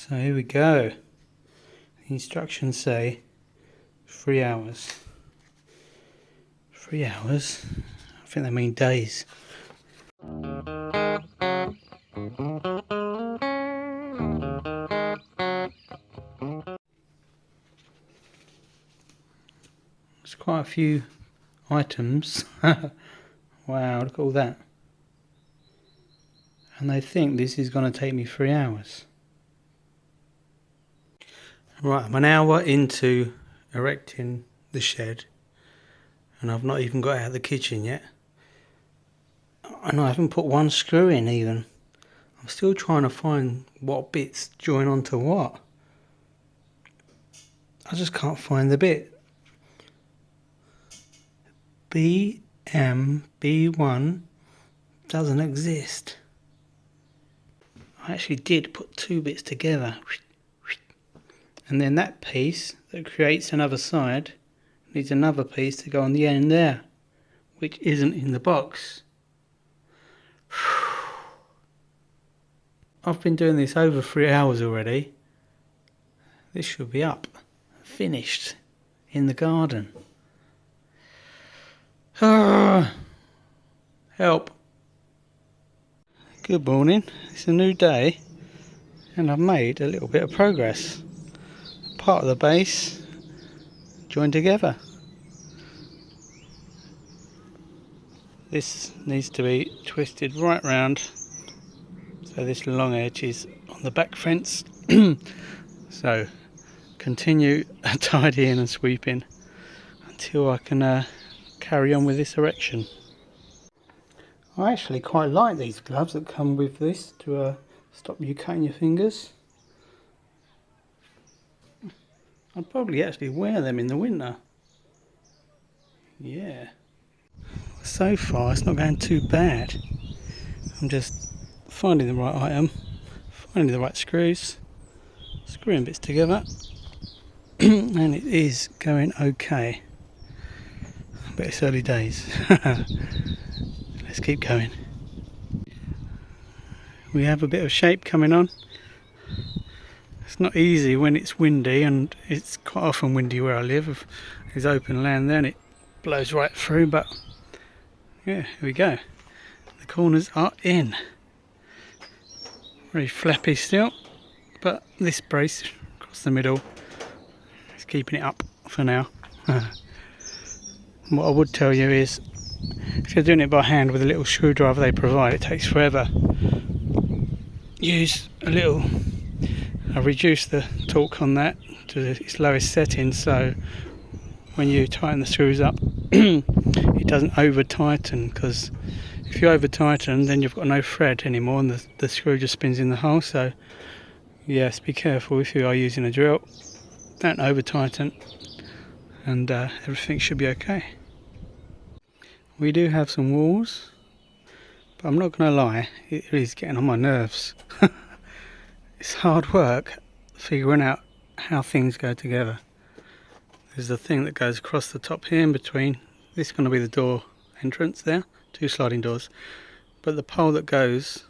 So here we go. The instructions say 3 hours. 3 hours? I think they mean days. There's quite a few items. Wow, look at all that. And they think this is going to take me 3 hours. Right, I'm an hour into erecting the shed and I've not even got out of the kitchen yet. And I haven't put one screw in even. I'm still trying to find what bits join onto what. I just can't find the bit. BM-B1 doesn't exist. I actually did put two bits together. And then that piece that creates another side needs another piece to go on the end there, which isn't in the box. I've been doing this over 3 hours already. This should be up, finished, in the garden. Help. Good morning, it's a new day and I've made a little bit of progress. Part of the base joined together. This needs to be twisted right round so this long edge is on the back fence. So continue tidying and sweeping until I can carry on with this erection. I actually quite like these gloves that come with this to stop you cutting your fingers. I'd probably actually wear them in the winter. Yeah. So far it's not going too bad. I'm just finding the right item, finding the right screws, screwing bits together, and it is going okay. But it's early days. Let's keep going. We have a bit of shape coming on. It's not easy when it's windy, and it's quite often windy where I live. There's open land there and it blows right through, but yeah, here we go. The corners are in. Very flappy still, but this brace across the middle is keeping it up for now. What I would tell you is, if you're doing it by hand with a little screwdriver they provide, it takes forever. Use a little, I reduce the torque on that to its lowest setting, so when you tighten the screws up it doesn't over tighten, because if you over tighten then you've got no thread anymore and the screw just spins in the hole. So yes, be careful if you are using a drill, don't over tighten, and everything should be okay. We do have some walls, but I'm not going to lie, it is getting on my nerves. It's hard work figuring out how things go together. There's the thing that goes across the top here in between. This is going to be the door entrance there, 2 sliding doors. But the pole that goes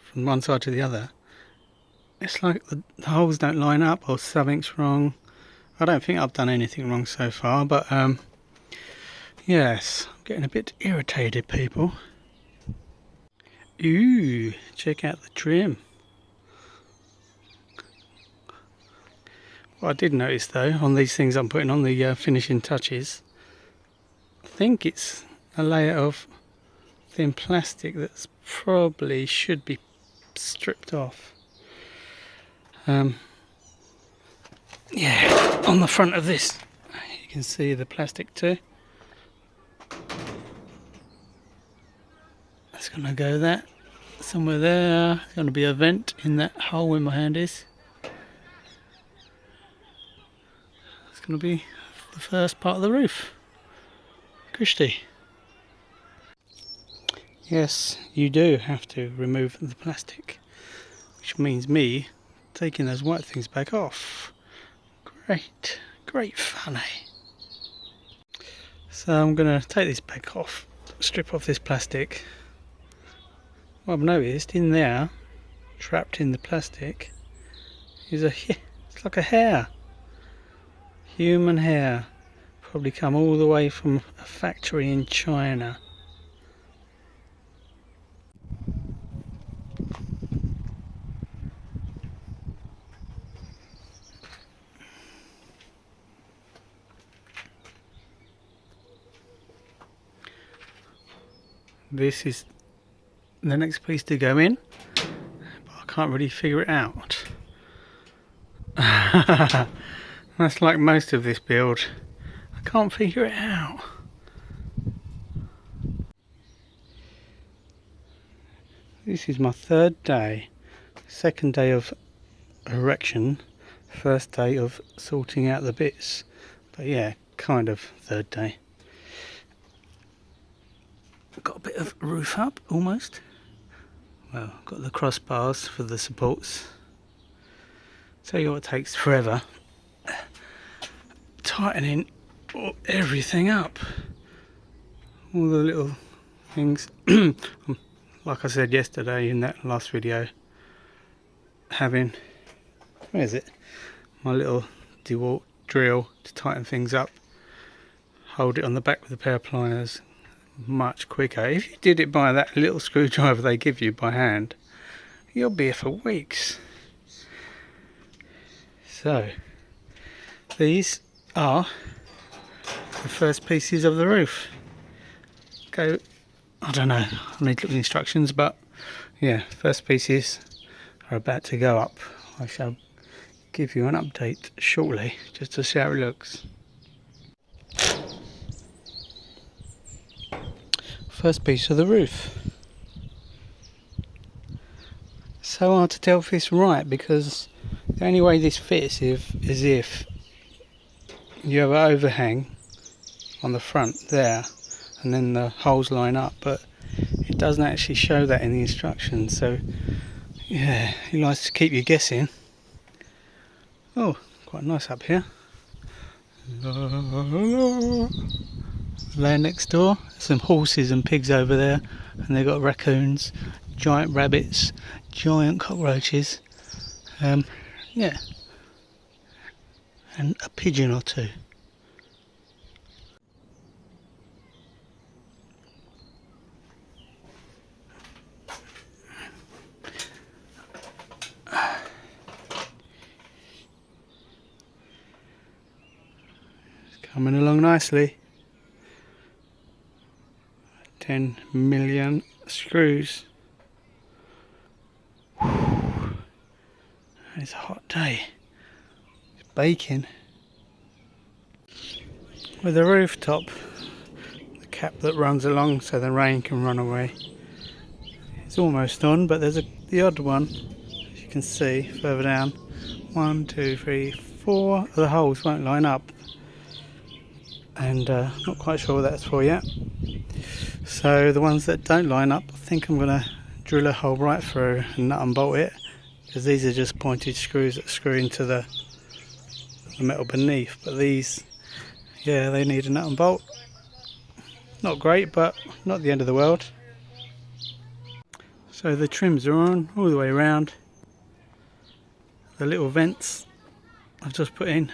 from one side to the other, it's like the holes don't line up or something's wrong. I don't think I've done anything wrong so far, but yes, I'm getting a bit irritated, people. Ooh, check out the trim. What I did notice though, on these things I'm putting on the finishing touches, I think it's a layer of thin plastic that's probably should be stripped off. Yeah, on the front of this you can see the plastic too. That's going to go there, somewhere there. There's going to be a vent in that hole where my hand is. It's going to be the first part of the roof. Christy. Yes, you do have to remove the plastic, which means me taking those white things back off. Great fun, eh? So I'm going to take this back off, strip off this plastic. What I've noticed in there, trapped in the plastic, is it's like a hair. Human hair. Probably come all the way from a factory in China. This is the next piece to go in, but I can't really figure it out. That's like most of this build. I can't figure it out. This is my third day. Second day of erection. First day of sorting out the bits. But yeah, kind of third day. Got a bit of roof up, almost. Well, got the crossbars for the supports. Tell you what takes forever. Tightening everything up. All the little things. Like I said yesterday in that last video, having, where is it? My little DeWalt drill to tighten things up. Hold it on the back with a pair of pliers. Much quicker. If you did it by that little screwdriver they give you by hand, you'll be here for weeks. So these are the first pieces of the roof. Go, I don't know, I need to look at the instructions, but yeah, first pieces are about to go up. I shall give you an update shortly just to see how it looks. First piece of the roof. So hard to tell if it's right, because the only way this fits is if you have an overhang on the front there and then the holes line up, but it doesn't actually show that in the instructions, so yeah, he likes to keep you guessing. Oh, quite nice up here. Land next door, some horses and pigs over there, and they've got raccoons, giant rabbits, giant cockroaches, yeah, and a pigeon or two. It's coming along nicely. 10 million screws. It's a hot day. It's baking. With the rooftop, the cap that runs along so the rain can run away. It's almost on, but there's the odd one, as you can see further down. 1, 2, 3, 4 of the holes won't line up, and not quite sure what that's for yet. So the ones that don't line up, I think I'm going to drill a hole right through and nut and bolt it, because these are just pointed screws that screw into the metal beneath. But these, yeah, they need a nut and bolt. Not great, but not the end of the world. So the trims are on all the way around. The little vents I've just put in.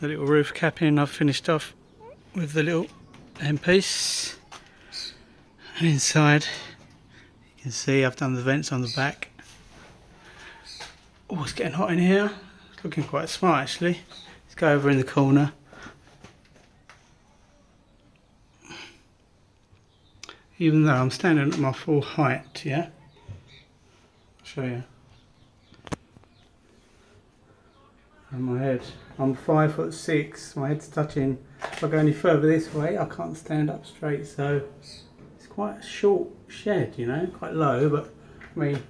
The little roof capping I've finished off with the little end piece. And inside, you can see I've done the vents on the back. Oh, it's getting hot in here. It's looking quite smart actually. Let's go over in the corner. Even though I'm standing at my full height, yeah? I'll show you. And my head, I'm 5'6", my head's touching. If I go any further this way, I can't stand up straight, so it's quite a short shed, you know, quite low, but I mean,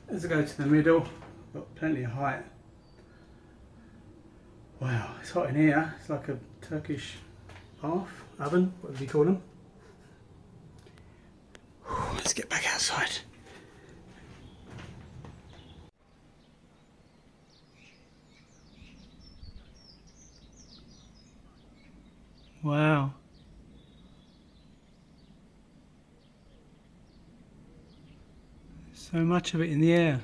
as I go to the middle, got plenty of height. Wow, it's hot in here. It's like a Turkish bath, oven, whatever you call them. Let's get back outside. Wow. So much of it in the air.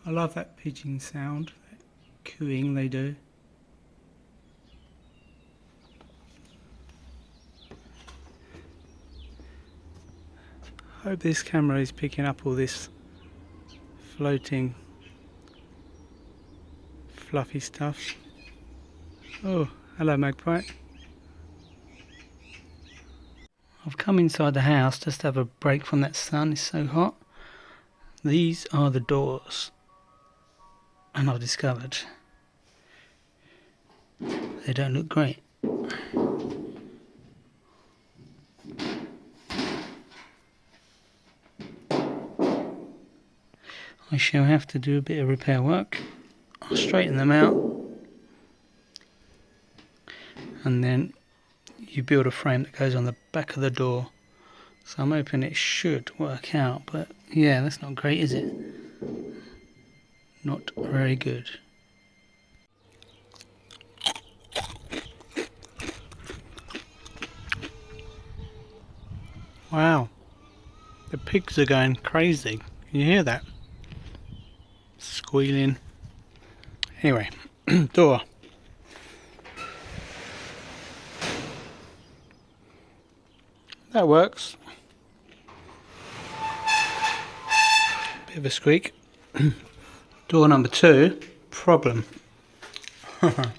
I love that pigeon sound, that cooing they do. I hope this camera is picking up all this floating fluffy stuff. Oh, hello magpie. I've come inside the house just to have a break from that sun, it's so hot. These are the doors, and I've discovered they don't look great. I shall have to do a bit of repair work. I'll straighten them out, and then you build a frame that goes on the back of the door. So I'm hoping it should work out, but yeah, that's not great, is it? Not very good. Wow, the pigs are going crazy. Can you hear that? Squealing. Anyway, door. That works. Bit of a squeak. Door number 2, problem. The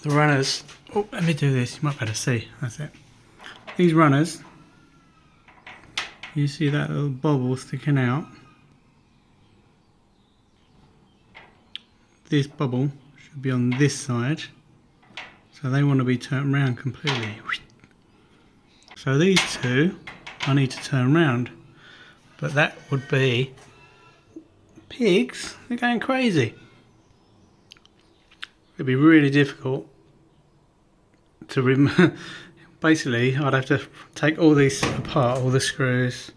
runners. Oh, let me do this. You might better see. That's it. These runners. You see that little bobble sticking out? This bubble should be on this side. So they want to be turned around completely. So these two, I need to turn around. But that would be pigs. They're going crazy. It'd be really difficult to remove. Basically, I'd have to take all these apart, all the screws.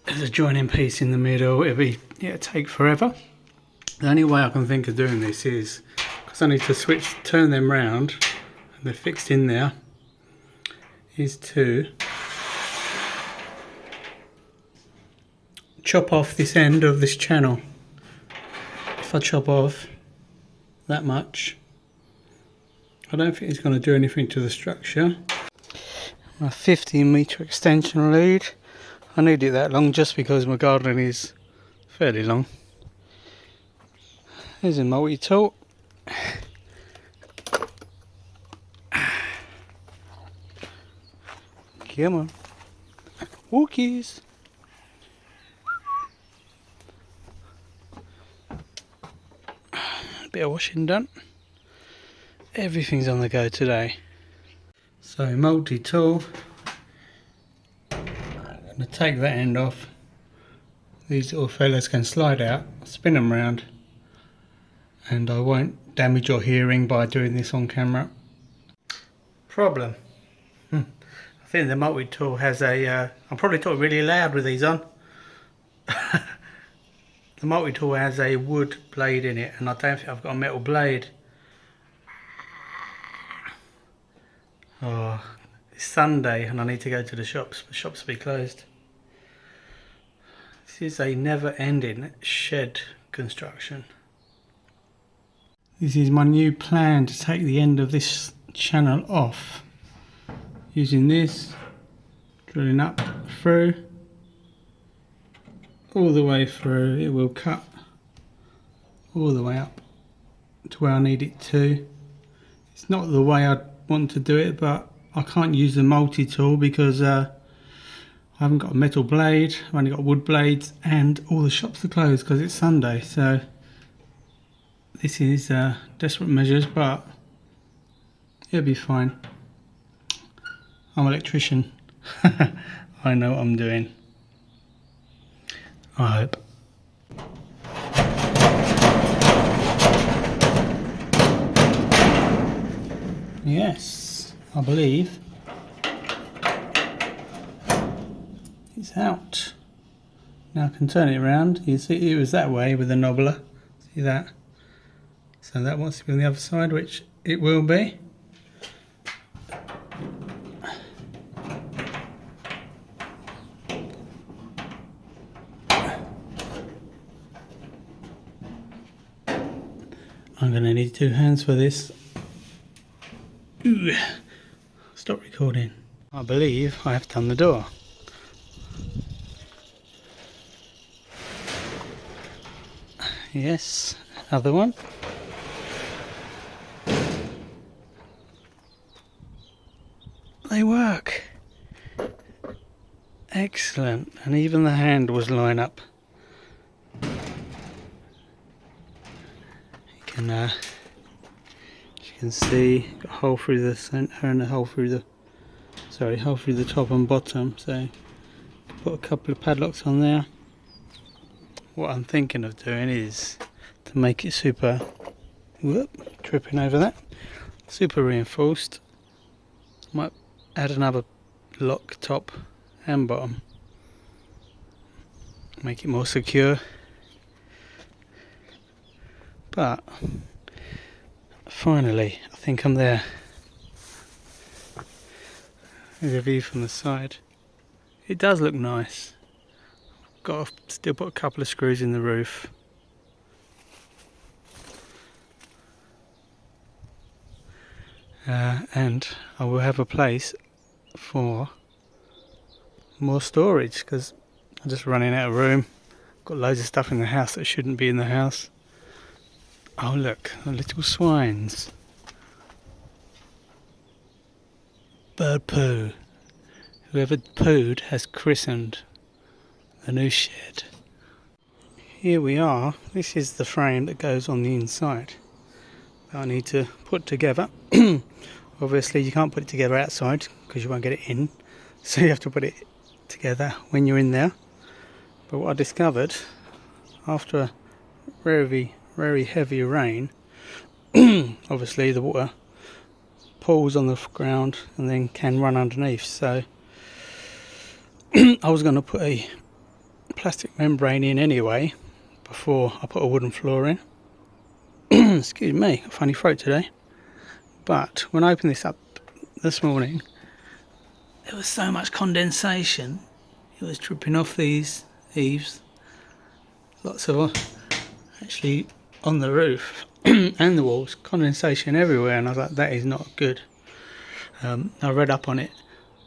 There's a joining piece in the middle. It'd take forever. The only way I can think of doing this is, because I need to turn them round, and they're fixed in there, is to chop off this end of this channel. If I chop off that much, I don't think it's going to do anything to the structure. My 15-metre extension lead. I need it that long just because my garden is fairly long. There's a multi-tool. Come on. Walkies. Bit of washing done. Everything's on the go today. So multi-tool. I'm going to take that end off. These little fellas can slide out, spin them round, and I won't damage your hearing by doing this on camera. Problem. I think the multi-tool has a, I'm probably talking really loud with these on. The multi-tool has a wood blade in it, and I don't think I've got a metal blade. Oh, it's Sunday and I need to go to the shops. The shops will be closed. This is a never-ending shed construction. This is my new plan to take the end of this channel off. Using this, drilling up through, all the way through. It will cut all the way up to where I need it to. It's not the way I want to do it, but I can't use the multi-tool because I haven't got a metal blade. I've only got wood blades, and all the shops are closed because it's Sunday. So this is desperate measures, but it'll be fine. I'm an electrician. I know what I'm doing. I hope. Yes, I believe it's out. Now I can turn it around. You see, it was that way with the knobbler. See that? So that wants to be on the other side, which it will be. I'm going to need 2 hands for this. Ooh. Stop recording. I believe I have done the door. Yes, other one. They work. Excellent. And even the handles line up. You can, as you can see, got a hole through the centre and a hole through the, hole through the top and bottom. So put a couple of padlocks on there. What I'm thinking of doing is to make it super, tripping over that, super reinforced. Might add another lock top and bottom, make it more secure. But finally, I think I'm there. There's a view from the side. It does look nice. Got to still put a couple of screws in the roof. And I will have a place for more storage because I'm just running out of room. Got loads of stuff in the house that shouldn't be in the house. Oh look, the little swines. Bird poo. Whoever pooed has christened the new shed. Here we are. This is the frame that goes on the inside that I need to put together. Obviously you can't put it together outside because you won't get it in, so you have to put it together when you're in there. But what I discovered after a very heavy rain, obviously the water pools on the ground and then can run underneath, so I was going to put a plastic membrane in anyway before I put a wooden floor in. Excuse me, got a funny throat today. But when I opened this up this morning, there was so much condensation. It was dripping off these eaves. Lots of actually on the roof and the walls, condensation everywhere, and I was like, that is not good. I read up on it.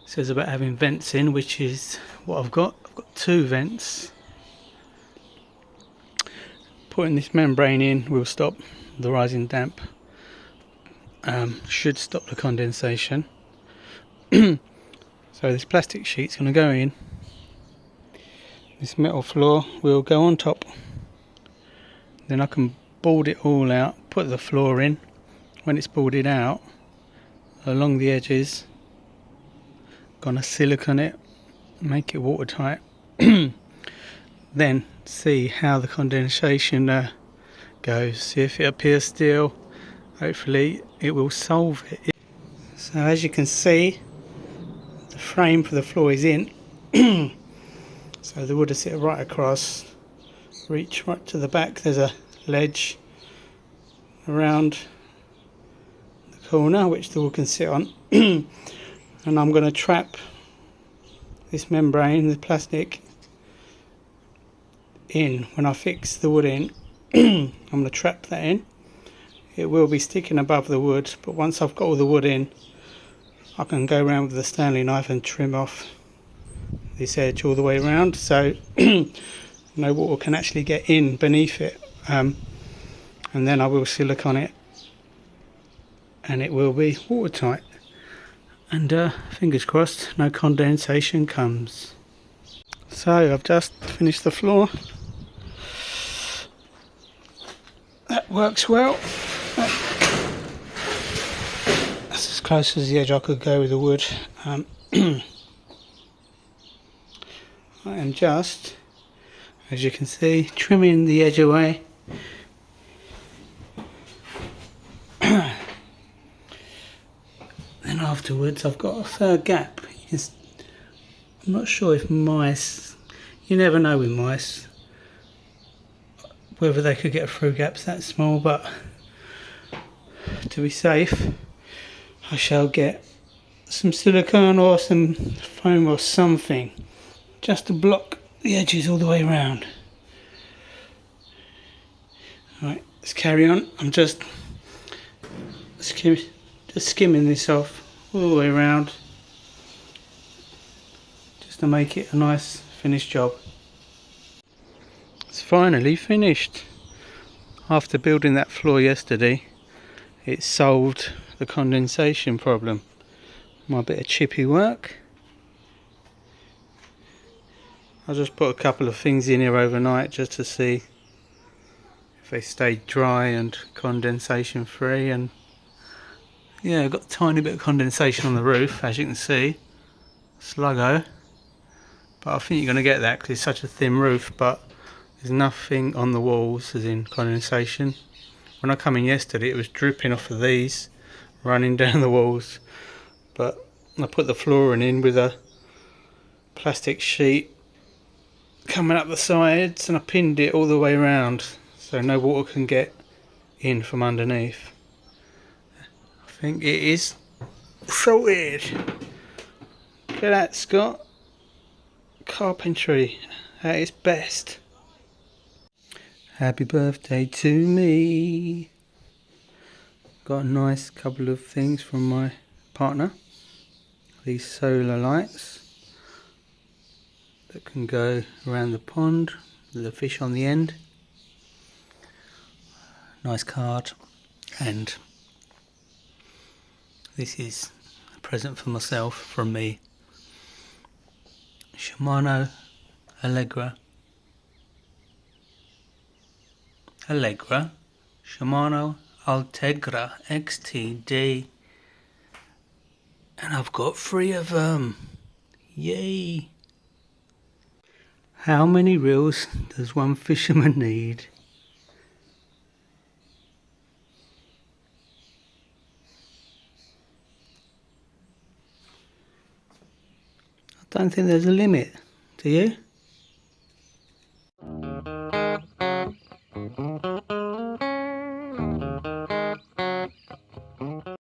It says about having vents in, which is what I've got. I've got 2 vents. Putting this membrane in will stop the rising damp. Should stop the condensation. So this plastic sheet's going to go in. This metal floor will go on top. Then I can board it all out, put the floor in. When it's boarded out, along the edges, gonna silicone it, make it watertight. Then see how the condensation goes. See if it appears still. Hopefully it will solve it. So as you can see, the frame for the floor is in. So the wood will sit right across, reach right to the back. There's a ledge around the corner which the wood can sit on. And I'm going to trap this membrane, the plastic, in. When I fix the wood in, I'm going to trap that in. It will be sticking above the wood, but once I've got all the wood in, I can go around with the Stanley knife and trim off this edge all the way around, so no water can actually get in beneath it. And then I will silicone it and it will be watertight. And fingers crossed, no condensation comes. So I've just finished the floor. That works well. That's as close as the edge I could go with the wood. I am just, as you can see, trimming the edge away. Then afterwards I've got a fair gap. I'm not sure if mice, you never know with mice, whether they could get through gaps that small, but to be safe I shall get some silicone or some foam or something just to block the edges all the way around. Right, let's carry on. I'm just skimming this off all the way around, just to make it a nice finished job. It's finally finished. After building that floor yesterday, it solved the condensation problem. My bit of chippy work. I just put a couple of things in here overnight just to see if they stayed dry and condensation free, and yeah, I've got a tiny bit of condensation on the roof, as you can see. Sluggo. But I think you're going to get that because it's such a thin roof, but there's nothing on the walls as in condensation. When I come in yesterday it was dripping off of these, running down the walls, but I put the flooring in with a plastic sheet coming up the sides, and I pinned it all the way around so no water can get in from underneath. I think it is sorted. Look at that, Scott. Carpentry at its best. Happy birthday to me. Got a nice couple of things from my partner. These solar lights that can go around the pond with the fish on the end. Nice card. And this is a present for myself from me. Shimano Allegra. Shimano Ultegra XTD. And I've got 3 of them. Yay! How many reels does one fisherman need? I don't think there's a limit, do you?